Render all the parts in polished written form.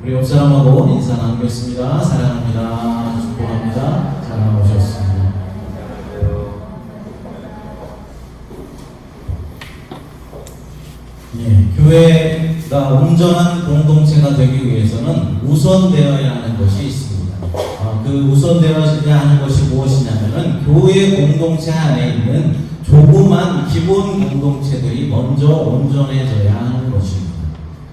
우리 옆 사람하고 인사 나누겠습니다. 사랑합니다. 축복합니다. 잘 나오셨습니다. 교회가 온전한 공동체가 되기 위해서는 우선되어야 하는 것이 있습니다. 그 우선되어야 하는 것이 무엇이냐면은 교회 공동체 안에 있는 조그만 기본 공동체들이 먼저 온전해져야 하는 것입니다.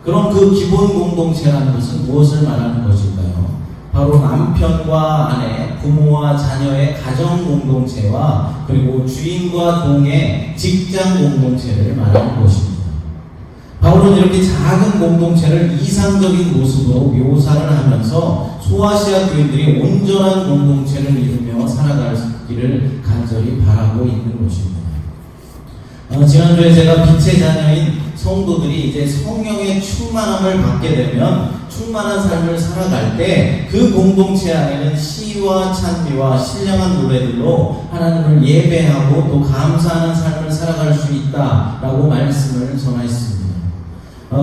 그럼 그 기본 공동체라는 것은 무엇을 말하는 것일까요? 바로 남편과 아내, 부모와 자녀의 가정 공동체와 그리고 주인과 동의 직장 공동체를 말하는 것입니다. 바울은 이렇게 작은 공동체를 이상적인 모습으로 묘사를 하면서 소아시아 교인들이 온전한 공동체를 이루며 살아가기를 간절히 바라고 있는 것입니다. 지난주에 제가 빛의 자녀인 성도들이 이제 성령의 충만함을 받게 되면 충만한 삶을 살아갈 때 그 공동체 안에는 시와 찬미와 신령한 노래들로 하나님을 예배하고 또 감사하는 삶을 살아갈 수 있다라고 말씀을 전하였습니다.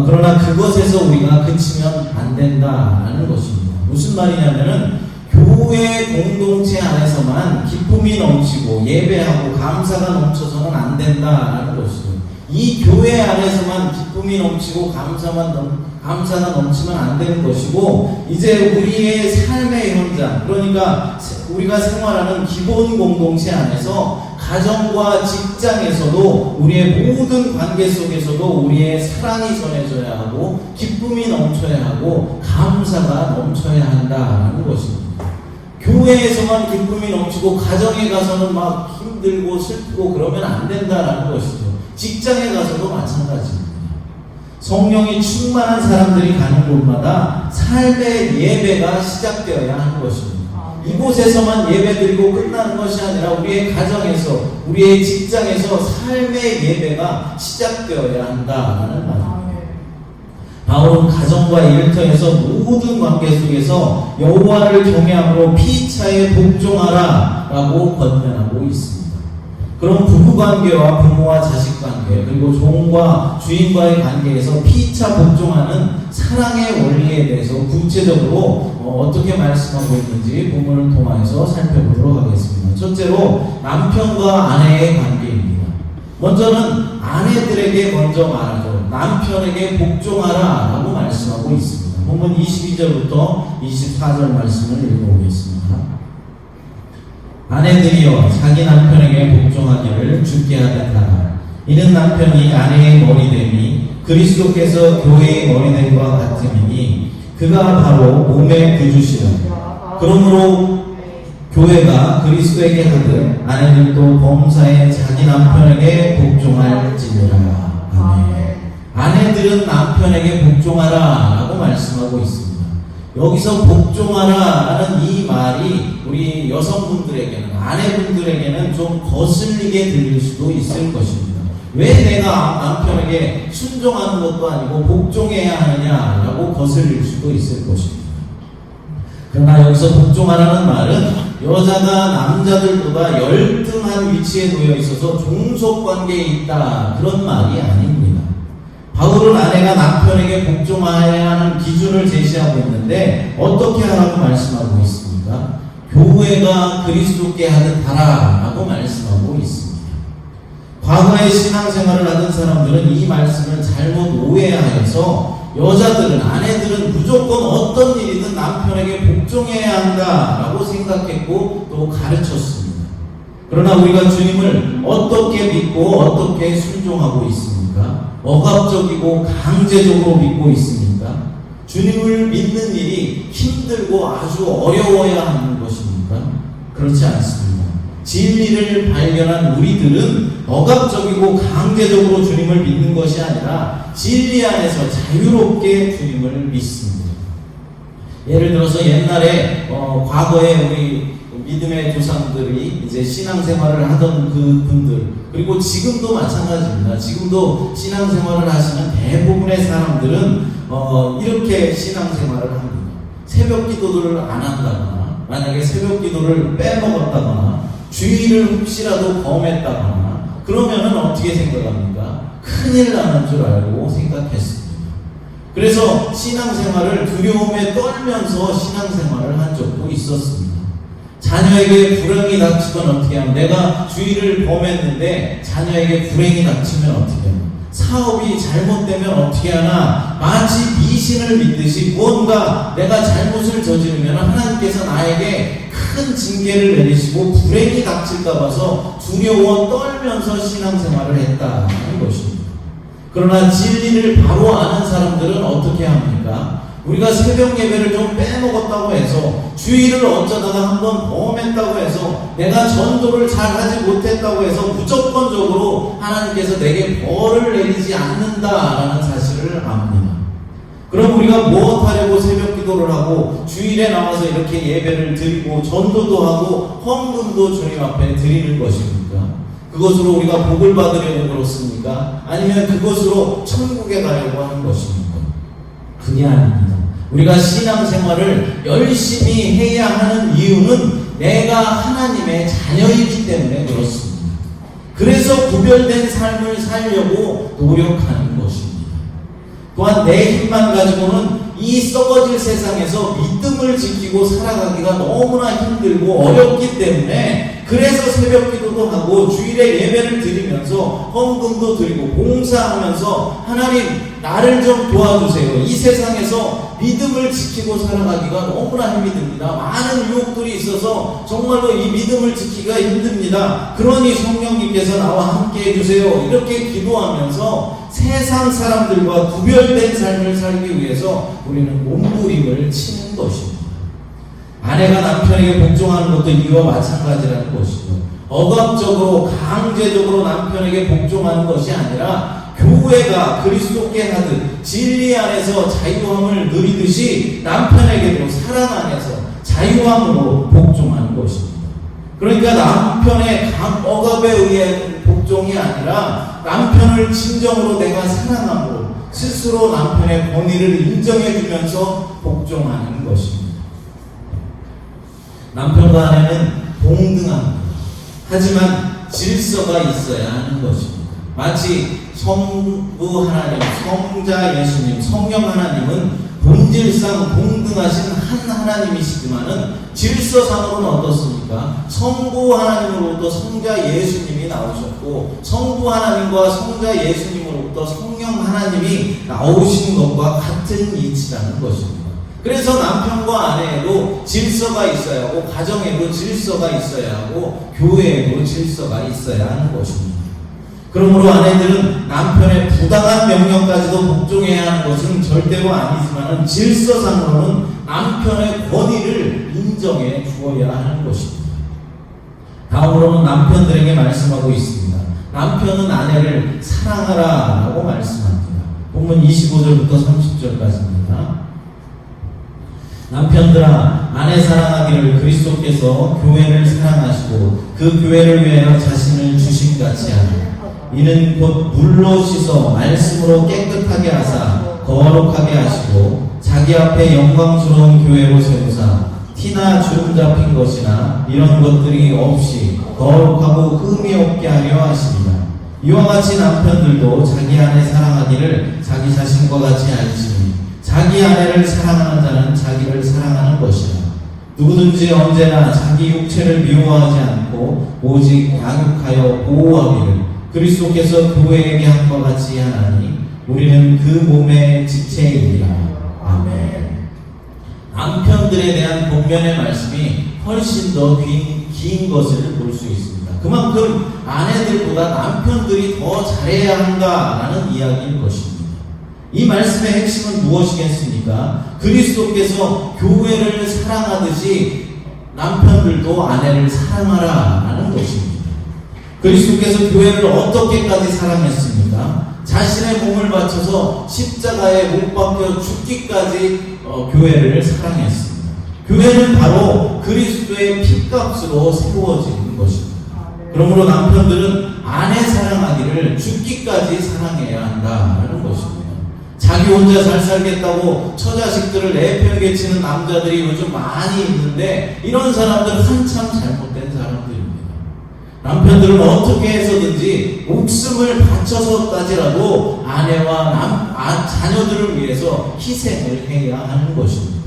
그러나 그것에서 우리가 그치면 안 된다라는 것입니다. 무슨 말이냐면은 교회 공동체 안에서만 기쁨이 넘치고 예배하고 감사가 넘쳐서는 안 된다라는 것이죠. 이 교회 안에서만 기쁨이 넘치고 감사가 넘치면 안 되는 것이고, 이제 우리의 삶의 현장, 그러니까 우리가 생활하는 기본 공동체 안에서 가정과 직장에서도 우리의 모든 관계 속에서도 우리의 사랑이 전해져야 하고 기쁨이 넘쳐야 하고 감사가 넘쳐야 한다는 것입니다. 교회에서만 기쁨이 넘치고 가정에 가서는 막 힘들고 슬프고 그러면 안 된다는 것이죠. 직장에 가서도 마찬가지입니다. 성령이 충만한 사람들이 가는 곳마다 삶의 예배가 시작되어야 하는 것입니다. 이곳에서만 예배드리고 끝나는 것이 아니라 우리의 가정에서, 우리의 직장에서 삶의 예배가 시작되어야 한다는 말입니다. 바울은 가정과 일터에서 모든 관계 속에서 여호와를 경외함으로 피차에 복종하라 라고 권면하고 있습니다. 그럼 부부관계와 부모와 자식관계, 그리고 종과 주인과의 관계에서 피차 복종하는 사랑의 원리에 대해서 구체적으로 어떻게 말씀하고 있는지 본문을 통해서 살펴보도록 하겠습니다. 첫째로 남편과 아내의 관계입니다. 먼저는 아내들에게 먼저 말하죠. 남편에게 복종하라 라고 말씀하고 있습니다. 본문 22절부터 24절 말씀을 읽어보겠습니다. 아내들이여 자기 남편에게 복종하기를 주께 하듯하라. 이는 남편이 아내의 머리됨이 그리스도께서 교회의 머리됨과 같음이니 그가 바로 몸의 구주시라. 그러므로 교회가 그리스도에게 하듯 아내들도 범사에 자기 남편에게 복종할지니라. 아멘. 아내들은 남편에게 복종하라 라고 말씀하고 있습니다. 여기서 복종하라라는 이 말이 우리 여성분들에게는, 아내분들에게는 좀 거슬리게 들릴 수도 있을 것입니다. 왜 내가 남편에게 순종하는 것도 아니고 복종해야 하느냐라고 거슬릴 수도 있을 것입니다. 그러나 여기서 복종하라는 말은 여자가 남자들보다 열등한 위치에 놓여 있어서 종속관계에 있다, 그런 말이 아닙니다. 바울은 아내가 남편에게 복종해야 하는 기준을 제시하고 있는데 어떻게 하라고 말씀하고 있습니까? 교회가 그리스도께 하듯 하라 라고 말씀하고 있습니다. 과거에 신앙생활을 하던 사람들은 이 말씀을 잘못 오해하여서 여자들은, 아내들은 무조건 어떤 일이든 남편에게 복종해야 한다라고 생각했고 또 가르쳤습니다. 그러나 우리가 주님을 어떻게 믿고 어떻게 순종하고 있습니까? 억압적이고 강제적으로 믿고 있습니까? 주님을 믿는 일이 힘들고 아주 어려워야 하는 것입니까? 그렇지 않습니다. 진리를 발견한 우리들은 억압적이고 강제적으로 주님을 믿는 것이 아니라 진리 안에서 자유롭게 주님을 믿습니다. 예를 들어서 옛날에 과거에 우리 믿음의 조상들이 이제 신앙생활을 하던 그 분들, 그리고 지금도 마찬가지입니다. 지금도 신앙생활을 하시는 대부분의 사람들은 이렇게 신앙생활을 합니다. 새벽 기도를 안 한다거나, 만약에 새벽 기도를 빼먹었다거나, 주의를 혹시라도 범했다거나, 그러면은 어떻게 생각합니까? 큰일 나는 줄 알고 생각했습니다. 그래서 신앙생활을 두려움에 떨면서 신앙생활을 한 적도 있었습니다. 자녀에게 불행이 닥치면 어떻게 하면, 내가 주의를 범했는데 자녀에게 불행이 닥치면 어떻게 하면, 사업이 잘못되면 어떻게 하나, 마치 미신을 믿듯이 무언가 내가 잘못을 저지르면 하나님께서 나에게 큰 징계를 내리시고 불행이 닥칠까 봐서 두려워 떨면서 신앙생활을 했다는 것입니다. 그러나 진리를 바로 아는 사람들은 어떻게 합니까? 우리가 새벽 예배를 좀 빼먹었다고 해서, 주의를 어쩌다가 한번 범했다고 해서, 내가 전도를 잘하지 못했다고 해서 무조건적으로 하나님께서 내게 벌을 내리지 않는다라는 사실을 압니다. 그럼 우리가 무엇 하려고 새벽 기도를 하고 주일에 나와서 이렇게 예배를 드리고 전도도 하고 헌금도 주님 앞에 드리는 것입니까? 그것으로 우리가 복을 받으려고 그렇습니까? 아니면 그것으로 천국에 가려고 하는 것입니까? 그게 아닙니다. 우리가 신앙생활을 열심히 해야 하는 이유는 내가 하나님의 자녀이기 때문에 그렇습니다. 그래서 구별된 삶을 살려고 노력하는 것입니다. 또한 내 힘만 가지고는 이 썩어질 세상에서 믿음을 지키고 살아가기가 너무나 힘들고 어렵기 때문에, 그래서 새벽 기도도 하고 주일에 예배를 드리면서 헌금도 드리고 봉사하면서, 하나님 나를 좀 도와주세요. 이 세상에서 믿음을 지키고 살아가기가 너무나 힘이 듭니다. 많은 유혹들이 있어서 정말로 이 믿음을 지키기가 힘듭니다. 그러니 성령님께서 나와 함께 해주세요. 이렇게 기도하면서 세상 사람들과 구별된 삶을 살기 위해서 우리는 몸부림을 치는 것입니다. 아내가 남편에게 복종하는 것도 이와 마찬가지라는 것이죠. 억압적으로 강제적으로 남편에게 복종하는 것이 아니라, 교회가 그리스도께 하듯 진리 안에서 자유함을 누리듯이 남편에게도 사랑 안에서 자유함으로 복종하는 것입니다. 그러니까 남편의 억압에 의한 복종이 아니라, 남편을 진정으로 내가 사랑함으로 스스로 남편의 권위를 인정해주면서 복종하는 것입니다. 남편과 아내는 동등합니다. 하지만 질서가 있어야 하는 것입니다. 마치 성부 하나님, 성자 예수님, 성령 하나님은 본질상 동등하신 한 하나님이시지만은 질서상으로는 어떻습니까? 성부 하나님으로부터 성자 예수님이 나오셨고, 성부 하나님과 성자 예수님으로부터 성령 하나님이 나오신 것과 같은 이치라는 것입니다. 그래서 남편과 아내에도 질서가 있어야 하고, 가정에도 질서가 있어야 하고, 교회에도 질서가 있어야 하는 것입니다. 그러므로 아내들은 남편의 부당한 명령까지도 복종해야 하는 것은 절대로 아니지만, 질서상으로는 남편의 권위를 인정해 주어야 하는 것입니다. 다음으로는 남편들에게 말씀하고 있습니다. 남편은 아내를 사랑하라 라고 말씀합니다. 본문 25절부터 30절까지입니다. 남편들아, 아내 사랑하기를 그리스도께서 교회를 사랑하시고 그 교회를 위하여 자신을 주심같이 하라. 이는 곧 물로 씻어 말씀으로 깨끗하게 하사 거룩하게 하시고, 자기 앞에 영광스러운 교회로 세우사 티나 주름 잡힌 것이나 이런 것들이 없이 거룩하고 흠이 없게 하려 하십니다. 이와 같이 남편들도 자기 아내 사랑하기를 자기 자신과 같이 알지니, 자기 아내를 사랑하는 자는 자기를 사랑하는 것이라. 누구든지 언제나 자기 육체를 미워하지 않고 오직 양육하여 보호하기를 그리스도께서 교회에게 한 것 같이 하나니, 우리는 그 몸의 지체이니라. 아멘. 남편들에 대한 본면의 말씀이 훨씬 더 긴 것을 볼 수 있습니다. 그만큼 아내들보다 남편들이 더 잘해야 한다라는 이야기인 것입니다. 이 말씀의 핵심은 무엇이겠습니까? 그리스도께서 교회를 사랑하듯이 남편들도 아내를 사랑하라라는 것입니다. 그리스도께서 교회를 어떻게까지 사랑했습니까? 자신의 몸을 바쳐서 십자가에 못 박혀 죽기까지 교회를 사랑했습니다. 교회는 바로 그리스도의 핏값으로 세워진 것입니다. 그러므로 남편들은 아내 사랑하기를 죽기까지 사랑해야 한다는 것입니다. 자기 혼자 잘 살겠다고 처자식들을 내팽개치는 남자들이 요즘 많이 있는데, 이런 사람들은 한참 잘못된 사람들입니다. 남편들은 어떻게 해서든지 목숨을 바쳐서까지라도 아내와 자녀들을 위해서 희생을 해야 하는 것입니다.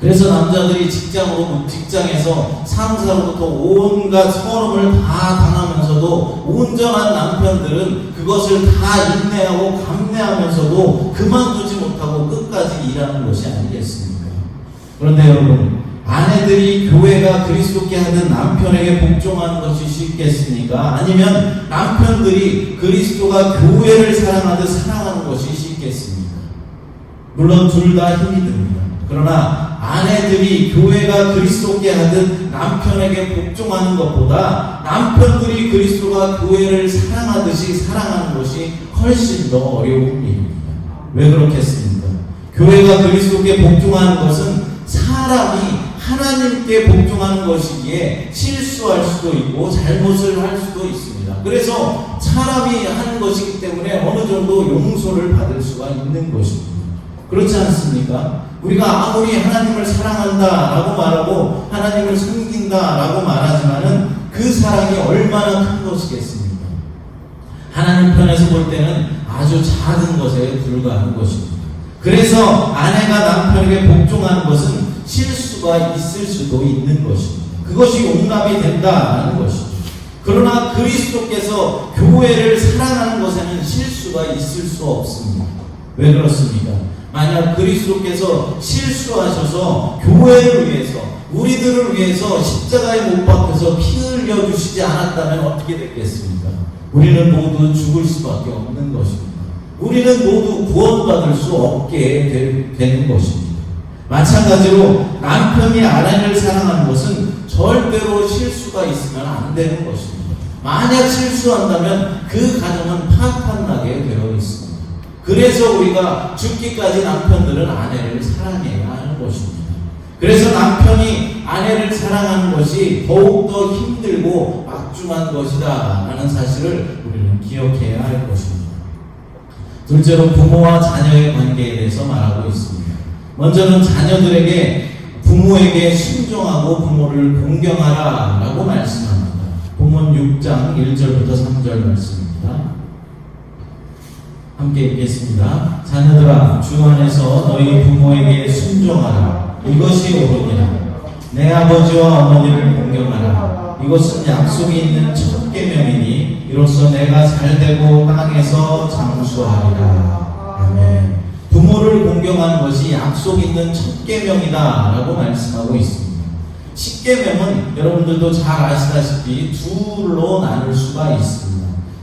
그래서 남자들이 직장에서 상사로부터 온갖 서름을 다 당하면서도 온전한 남편들은 그것을 다 인내하고 감내하면서도 그만두지 못하고 끝까지 일하는 것이 아니겠습니까? 그런데 여러분, 아내들이 교회가 그리스도께 하듯 남편에게 복종하는 것이 쉽겠습니까? 아니면 남편들이 그리스도가 교회를 사랑하듯 사랑하는 것이 쉽겠습니까? 물론 둘 다 힘이 듭니다. 그러나 아내들이 교회가 그리스도께 하듯 남편에게 복종하는 것보다 남편들이 그리스도가 교회를 사랑하듯이 사랑하는 것이 훨씬 더 어려운 일입니다. 왜 그렇겠습니까? 교회가 그리스도께 복종하는 것은 사람이 하나님께 복종하는 것이기에 실수할 수도 있고 잘못을 할 수도 있습니다. 그래서 사람이 하는 것이기 때문에 어느 정도 용서를 받을 수가 있는 것입니다. 그렇지 않습니까? 우리가 아무리 하나님을 사랑한다라고 말하고 하나님을 섬긴다라고 말하지만은 그 사랑이 얼마나 큰 것이겠습니까? 하나님 편에서 볼 때는 아주 작은 것에 불과한 것입니다. 그래서 아내가 남편에게 복종하는 것은 실수가 있을 수도 있는 것입니다. 그것이 용납이 된다는 것이죠. 그러나 그리스도께서 교회를 사랑하는 것에는 실수가 있을 수 없습니다. 왜 그렇습니까? 만약 그리스도께서 실수하셔서 교회를 위해서, 우리들을 위해서 십자가에 못 박혀서 피 흘려 주시지 않았다면 어떻게 됐겠습니까? 우리는 모두 죽을 수밖에 없는 것입니다. 우리는 모두 구원받을 수 없게 되는 것입니다. 마찬가지로 남편이 아내를 사랑하는 것은 절대로 실수가 있으면 안 되는 것입니다. 만약 실수한다면 그 가정은 파탄나게 되어 있습니다. 그래서 우리가 죽기까지 남편들은 아내를 사랑해야 하는 것입니다. 그래서 남편이 아내를 사랑하는 것이 더욱더 힘들고 막중한 것이다 라는 사실을 우리는 기억해야 할 것입니다. 둘째로 부모와 자녀의 관계에 대해서 말하고 있습니다. 먼저는 자녀들에게 부모에게 순종하고 부모를 공경하라 라고 말씀합니다. 본문 6장 1절부터 3절 말씀입니다. 함께 읽겠습니다. 자녀들아, 주 안에서 너희 부모에게 순종하라. 이것이 옳으니라. 내 아버지와 어머니를 공경하라. 이것은 약속이 있는 첫 계명이니 이로써 내가 잘되고 땅에서 장수하리라. 아멘. 부모를 공경하는 것이 약속 있는 첫 계명이다 라고 말씀하고 있습니다. 십계명은 여러분들도 잘 아시다시피 둘로 나눌 수가 있습니다.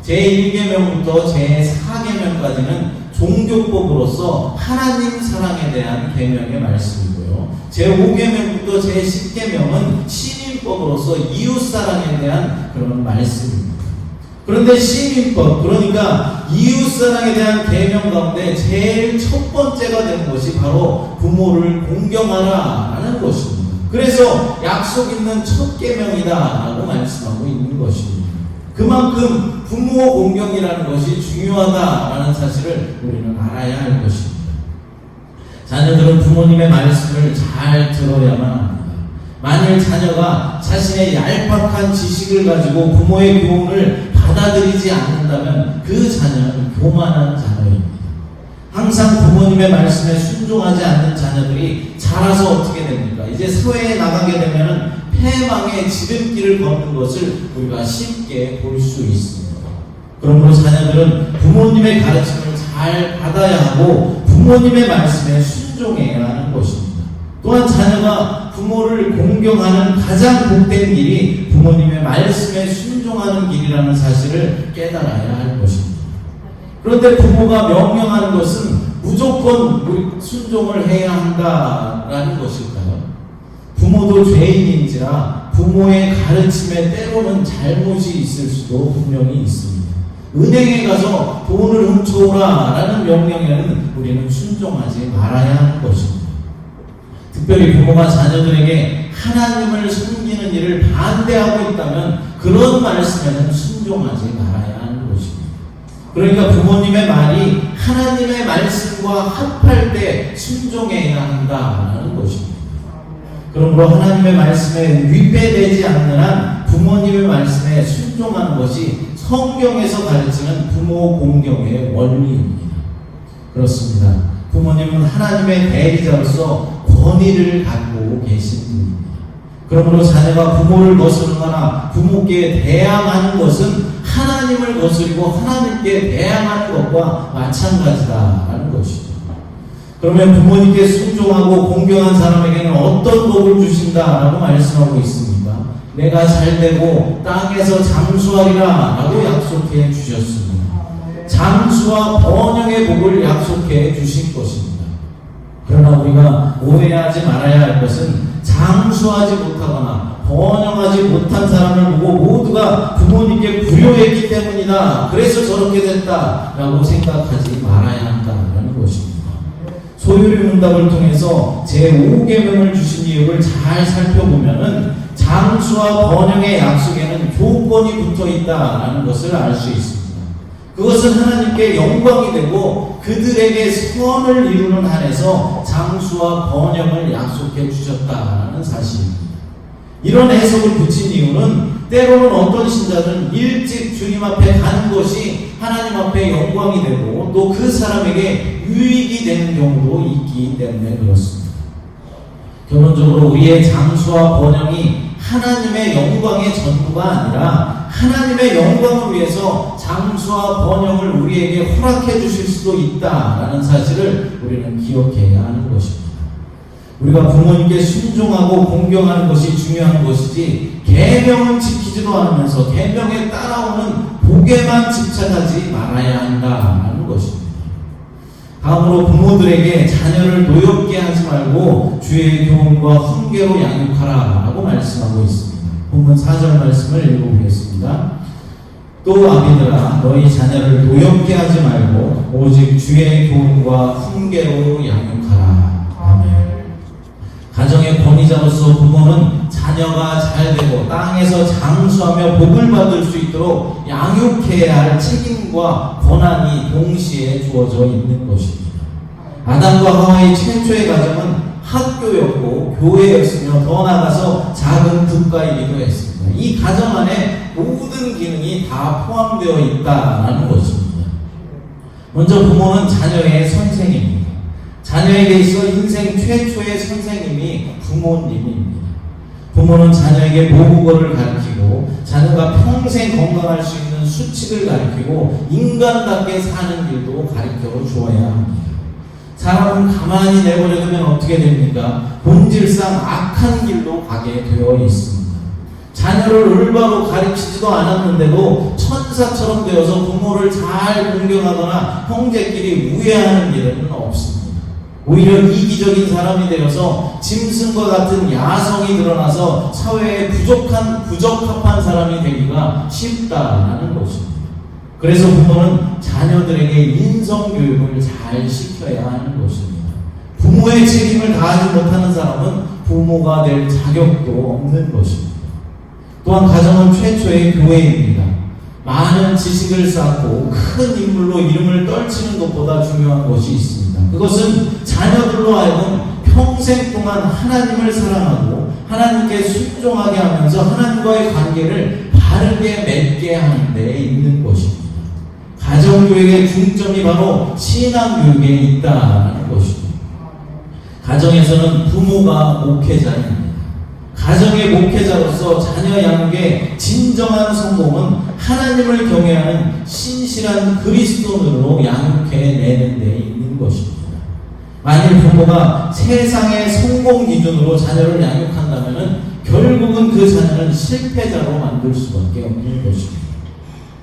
제1계명부터 제4계명까지는 종교법으로서 하나님 사랑에 대한 계명의 말씀이고요. 제5계명부터 제10계명은 시민법으로서 이웃사랑에 대한 그런 말씀입니다. 그런데 시민법, 그러니까 이웃사랑에 대한 계명 가운데 제일 첫 번째가 되는 것이 바로 부모를 공경하라 라는 것입니다. 그래서 약속 있는 첫 계명이다 라고 말씀하고 있는 것입니다. 그만큼 부모 공경이라는 것이 중요하다라는 사실을 우리는 알아야 할 것입니다. 자녀들은 부모님의 말씀을 잘 들어야만 합니다. 만일 자녀가 자신의 얄팍한 지식을 가지고 부모의 교훈을 받아들이지 않는다면 그 자녀는 교만한 자녀입니다. 항상 부모님의 말씀에 순종하지 않는 자녀들이 자라서 어떻게 됩니까? 이제 사회에 나가게 되면은 패망의 지름길을 걷는 것을 우리가 쉽게 볼 수 있습니다. 그러므로 자녀들은 부모님의 가르침을 잘 받아야 하고 부모님의 말씀에 순종해야 하는 것입니다. 또한 자녀가 부모를 공경하는 가장 복된 길이 부모님의 말씀에 순종하는 길이라는 사실을 깨달아야 할 것입니다. 그런데 부모가 명령하는 것은 무조건 순종을 해야 한다라는 것일까요? 부모도 죄인인지라 부모의 가르침에 때로는 잘못이 있을 수도 분명히 있습니다. 은행에 가서 돈을 훔쳐오라 라는 명령에는 우리는 순종하지 말아야 하는 것입니다. 특별히 부모가 자녀들에게 하나님을 섬기는 일을 반대하고 있다면 그런 말씀에는 순종하지 말아야 하는 것입니다. 그러니까 부모님의 말이 하나님의 말씀과 합할 때 순종해야 한다는 것입니다. 그러므로 하나님의 말씀에 위배되지 않는 한 부모님의 말씀에 순종하는 것이 성경에서 가르치는 부모 공경의 원리입니다. 그렇습니다. 부모님은 하나님의 대리자로서 권위를 갖고 계신 분입니다. 그러므로 자녀가 부모를 거스르거나 부모께 대항하는 것은 하나님을 거스리고 하나님께 대항하는 것과 마찬가지다라는 것이죠. 그러면 부모님께 순종하고 공경한 사람에게는 어떤 복을 주신다라고 말씀하고 있습니다. 내가 잘되고 땅에서 장수하리라 라고 약속해 주셨습니다. 장수와 번영의 복을 약속해 주신 것입니다. 그러나 우리가 오해하지 말아야 할 것은 장수하지 못하거나 번영하지 못한 사람을 보고 모두가 부모님께 불효했기 때문이다, 그래서 저렇게 됐다 라고 생각하지 말아야 한다는 것입니다. 소유리 문답을 통해서 제5계명을 주신 이유를 잘 살펴보면은 장수와 번영의 약속에는 조건이 붙어 있다라는 것을 알 수 있습니다. 그것은 하나님께 영광이 되고 그들에게 선을 이루는 한에서 장수와 번영을 약속해 주셨다라는 사실입니다. 이런 해석을 붙인 이유는 때로는 어떤 신자는 일찍 주님 앞에 가는 것이 하나님 앞에 영광이 되고 또 그 사람에게 유익이 되는 경우도 있기 때문에 그렇습니다. 결론적으로 우리의 장수와 번영이 하나님의 영광의 전부가 아니라 하나님의 영광을 위해서 장수와 번영을 우리에게 허락해 주실 수도 있다라는 사실을 우리는 기억해야 하는 것입니다. 우리가 부모님께 순종하고 공경하는 것이 중요한 것이지 계명은 지키지도 않으면서 계명에 따라오는 복에만 집착하지 말아야 한다는 것입니다. 다음으로 부모들에게 자녀를 노엽게 하지 말고 주의 교훈과 훈계로 양육하라 라고 말씀하고 있습니다. 본문 4절 말씀을 읽어보겠습니다. 또 아비들아 너희 자녀를 노엽게 하지 말고 오직 주의 교훈과 훈계로 양육하라. 아멘. 가정의 권위자로서 부모는 자녀가 잘되고 땅에서 장수하며 복을 받을 수 있도록 양육해야 할 책임과 권한이 동시에 주어져 있는 것입니다. 아담과 하와의 최초의 가정은 학교였고 교회였으며 더 나아가서 작은 국가이기도 했습니다. 이 가정 안에 모든 기능이 다 포함되어 있다는 것입니다. 먼저 부모는 자녀의 선생입니다. 자녀에게 있어 인생 최초의 선생님이 부모님입니다. 부모는 자녀에게 모국어를 가르치고 자녀가 평생 건강할 수 있는 수칙을 가르치고 인간답게 사는 길도 가르쳐 주어야 합니다. 사람은 가만히 내버려두면 어떻게 됩니까? 본질상 악한 길로 가게 되어 있습니다. 자녀를 올바로 가르치지도 않았는데도 천사처럼 되어서 부모를 잘 공경하거나 형제끼리 우애하는 일은 없습니다. 오히려 이기적인 사람이 되어서 짐승과 같은 야성이 드러나서 사회에 부적합한 사람이 되기가 쉽다라는 것입니다. 그래서 부모는 자녀들에게 인성교육을 잘 시켜야 하는 것입니다. 부모의 책임을 다하지 못하는 사람은 부모가 될 자격도 없는 것입니다. 또한 가정은 최초의 교회입니다. 많은 지식을 쌓고 큰 인물로 이름을 떨치는 것보다 중요한 것이 있습니다. 그것은 자녀들로 하여금 평생 동안 하나님을 사랑하고 하나님께 순종하게 하면서 하나님과의 관계를 바르게 맺게 하는 데 있는 것입니다. 가정교육의 중점이 바로 신앙교육에 있다는 것입니다. 가정에서는 부모가 목회자입니다. 가정의 목회자로서 자녀 양육의 진정한 성공은 하나님을 경외하는 신실한 그리스도인으로 양육해내는 데 있는 것입니다. 만일 부모가 세상의 성공 기준으로 자녀를 양육한다면 결국은 그 자녀는 실패자로 만들 수밖에 없는 것입니다.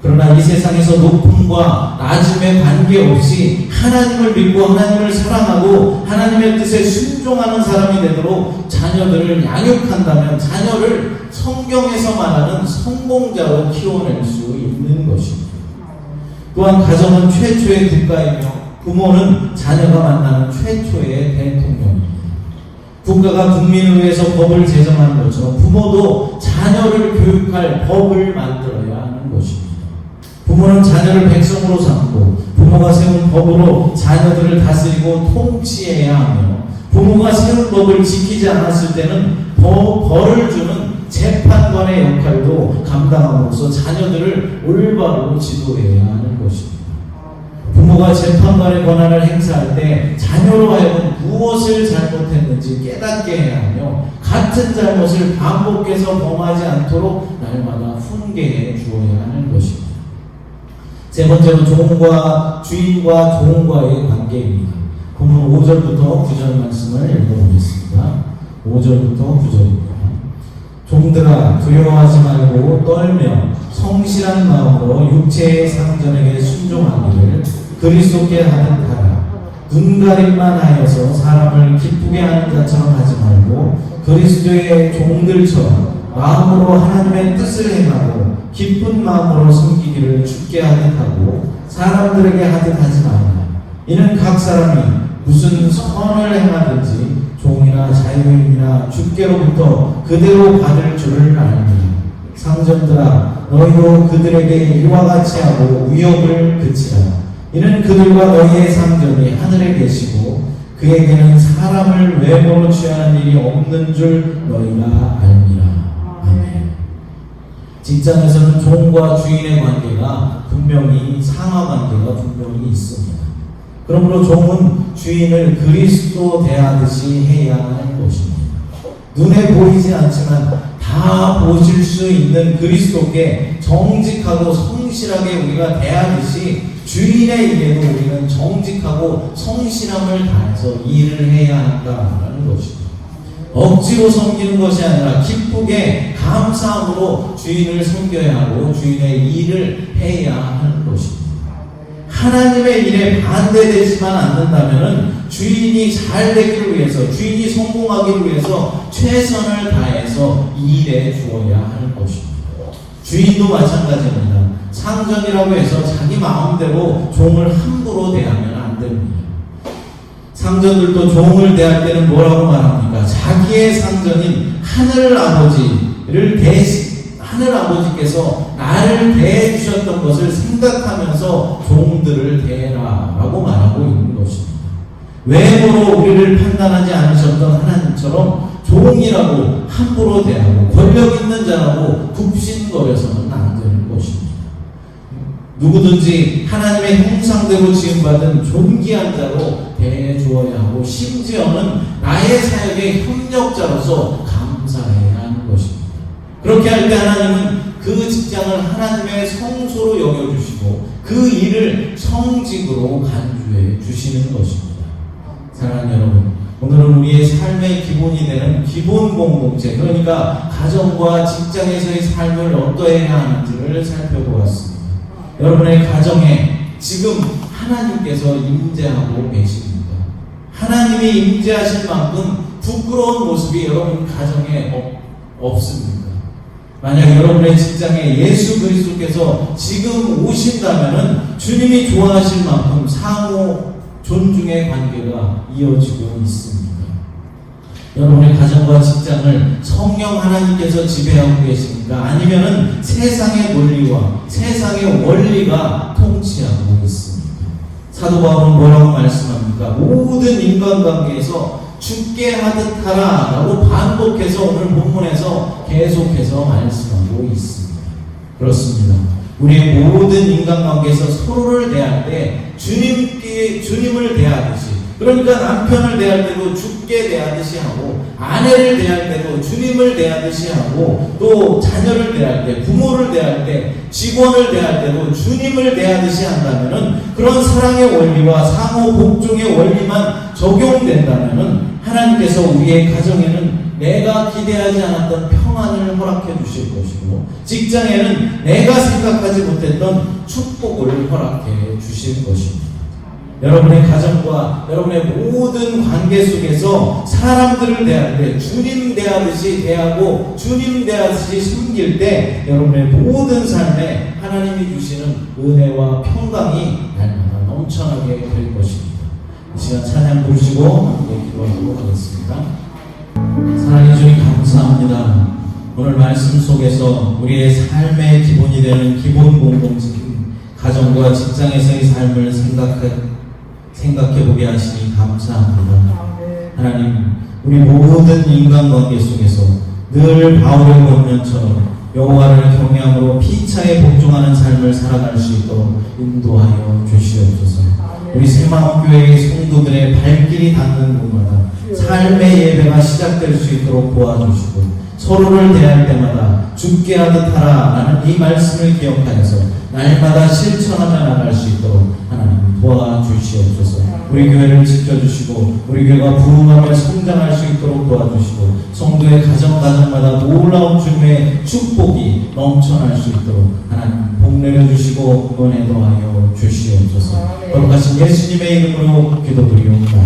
그러나 이 세상에서 높음과 낮음에 관계없이 하나님을 믿고 하나님을 사랑하고 하나님의 뜻에 순종하는 사람이 되도록 자녀들을 양육한다면 자녀를 성경에서 말하는 성공자로 키워낼 수 있는 것입니다. 또한 가정은 최초의 국가이며 부모는 자녀가 만나는 최초의 대통령입니다. 국가가 국민을 위해서 법을 제정하는 것처럼 부모도 자녀를 교육할 법을 만들어야 하는 것입니다. 부모는 자녀를 백성으로 삼고 부모가 세운 법으로 자녀들을 다스리고 통치해야 하며 부모가 세운 법을 지키지 않았을 때는 벌을 주는 재판관의 역할도 감당함으로써 자녀들을 올바로 지도해야 하는 것입니다. 부모가 재판관의 권한을 행사할 때 자녀로 하여금 무엇을 잘못했는지 깨닫게 해야 하며 같은 잘못을 반복해서 범하지 않도록 날마다 훈계해 주어야 하는 것입니다. 세 번째로 종과 주인과 종과의 관계입니다. 본문 5절부터 9절 말씀을 읽어보겠습니다. 5절부터 9절입니다. 종들아 두려워하지 말고 떨며 성실한 마음으로 육체의 상전에게 순종하기를 그리스도께 하듯 하라. 눈가림만 하여서 사람을 기쁘게 하는 자처럼 하지 말고 그리스도의 종들처럼 마음으로 하나님의 뜻을 행하고 기쁜 마음으로 섬기기를 주께 하듯 하고 사람들에게 하듯 하지 말라. 이는 각 사람이 무슨 선을 행하든지 종이나 자유인이나 주께로부터 그대로 받을 줄을 알니 상전들아 너희도 그들에게 이와 같이 하고 위협을 그치라. 이는 그들과 너희의 상전이 하늘에 계시고 그에게는 사람을 외모로 취하는 일이 없는 줄 너희가 알미라. 아멘. 직장에서는 종과 주인의 관계가 분명히 상하 관계가 분명히 있습니다. 그러므로 종은 주인을 그리스도 대하듯이 해야 하는 것입니다. 눈에 보이지 않지만 다 보실 수 있는 그리스도께 정직하고 성실하게 우리가 대하듯이 주인의 일에도 우리는 정직하고 성실함을 다해서 일을 해야 한다는 것입니다. 억지로 섬기는 것이 아니라 기쁘게 감사함으로 주인을 섬겨야 하고 주인의 일을 해야 하는 것입니다. 하나님의 일에 반대되지만 않는다면 주인이 잘 되기를 위해서 주인이 성공하기를 위해서 최선을 다해서 일해 주어야 하는 것입니다. 주인도 마찬가지입니다. 상전이라고 해서 자기 마음대로 종을 함부로 대하면 안 됩니다. 상전들도 종을 대할 때는 뭐라고 말합니까? 자기의 상전인 하늘 아버지께서 나를 대해 주셨던 것을 생각하면서 종들을 대해라 라고 말하고 있는 것입니다. 외모로 우리를 판단하지 않으셨던 하나님처럼 종이라고 함부로 대하고 권력 있는 자라고 굽신거려서는 안 되는 것입니다. 누구든지 하나님의 형상대로 지음받은 존귀한 자로 대해 주어야 하고 심지어는 나의 사역의 협력자로서 감사해야 하는 것입니다. 그렇게 할 때 하나님은 그 직장을 하나님의 성소로 여겨주시고 그 일을 성직으로 간주해 주시는 것입니다. 사랑하는 여러분, 오늘은 우리의 삶의 기본이 되는 기본 공동체, 그러니까 가정과 직장에서의 삶을 어떠해야 하는지를 살펴보았습니다. 여러분의 가정에 지금 하나님께서 임재하고 계십니다. 하나님이 임재하실 만큼 부끄러운 모습이 여러분 가정에 없습니까? 만약 여러분의 직장에 예수 그리스도께서 지금 오신다면 주님이 좋아하실 만큼 상호 존중의 관계가 이어지고 있습니다. 여러분의 가정과 직장을 성령 하나님께서 지배하고 계십니까? 아니면은 세상의 논리와 세상의 원리가 통치하고 있습니까? 사도 바울은 뭐라고 말씀합니까? 모든 인간관계에서 죽게 하듯 하라 라고 반복해서 오늘 본문에서 계속해서 말씀하고 있습니다. 그렇습니다. 우리의 모든 인간관계에서 서로를 대할 때 주님을 대하듯이, 그러니까 남편을 대할 때도 죽게 대하듯이 하고, 아내를 대할 때도 주님을 대하듯이 하고, 또 자녀를 대할 때, 부모를 대할 때, 직원을 대할 때도 주님을 대하듯이 한다면은, 그런 사랑의 원리와 상호 복종의 원리만 적용된다면은 하나님께서 우리의 가정에는 내가 기대하지 않았던 평안을 허락해 주실 것이고, 직장에는 내가 생각하지 못했던 축복을 허락해 주실 것입니다. 여러분의 가정과 여러분의 모든 관계 속에서 사람들을 대할 때 주님 대하듯이 대하고 주님 대하듯이 섬길 때 여러분의 모든 삶에 하나님이 주시는 은혜와 평강이 날마다 넘쳐나게 될 것입니다. 이 시간 찬양 부르시고 함께 기도하도록 하겠습니다. 사랑해 주님 감사합니다. 오늘 말씀 속에서 우리의 삶의 기본이 되는 기본 공동체인 가정과 직장에서의 삶을 생각해보게 하시니 감사합니다. 하나님, 우리 모든 인간관계 속에서 늘 바울의 권면처럼 여호와를 경외함으로 피차에 복종하는 삶을 살아갈 수 있도록 인도하여 주시옵소서. 우리 새마음교회의 성도들의 발길이 닿는 곳마다 삶의 예배가 시작될 수 있도록 도와주시고, 서로를 대할 때마다 죽게 하듯 하라 라는 이 말씀을 기억하여서 날마다 실천하며 나갈 수 있도록 하나님 도와주시옵소서. 우리 교회를 지켜주시고 우리 교회가 부흥하며 성장할 수 있도록 도와주시고, 성도의 가정마다 놀라운 주님의 축복이 넘쳐날 수 있도록 하나님 복 내려주시고 은혜 더하여 주시옵소서. 거룩하신 예수님의 이름으로 기도드리옵나이다.